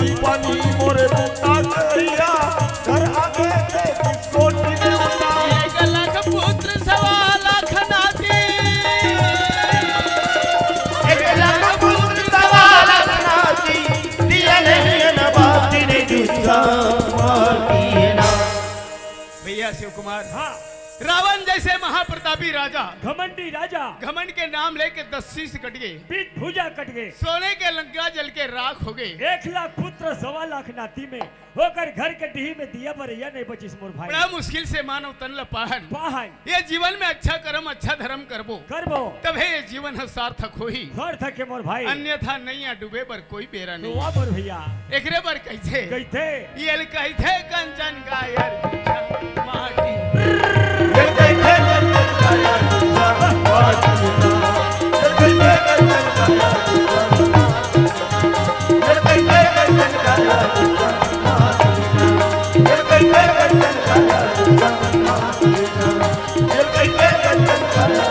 पानी पानी मोरे बूटा करिया घर आगे से बिस्कोटी में उठा 1 लाख पुत्र 1.25 लाख नाती 1 लाख पुत्र 1.25 लाख नाती दिया नहीं न बाती ने दूसरा मारती ना। भैया शिव कुमार, हाँ रावण जैसे महाप्रतापी राजा घमंडी राजा घमंड के नाम लेके 10 शीश कट गए, पीठ भुजा कट गए, सोने के लंका जल के राख हो गए। 1 लाख पुत्र 1.25 लाख नाती में होकर घर के डीही में दिया भरैया नहीं बचिस मोर भाई। बड़ा मुश्किल से मानव तन ल पाहन पाहन ये जीवन में अच्छा कर्म अच्छा धर्म करबो करबो तबे ये जीवन है सार्थक होही, सार्थक के मोर भाई। अन्यथा नैया डूबे पर कोई बेरा नहीं। वाह मोर भैया एकरे पर कैसे कहते ये कहते कंचन का यार माटी ये कहते कंचन का यार माटी ये कहते कंचन का यार ये कहते कंचन का यार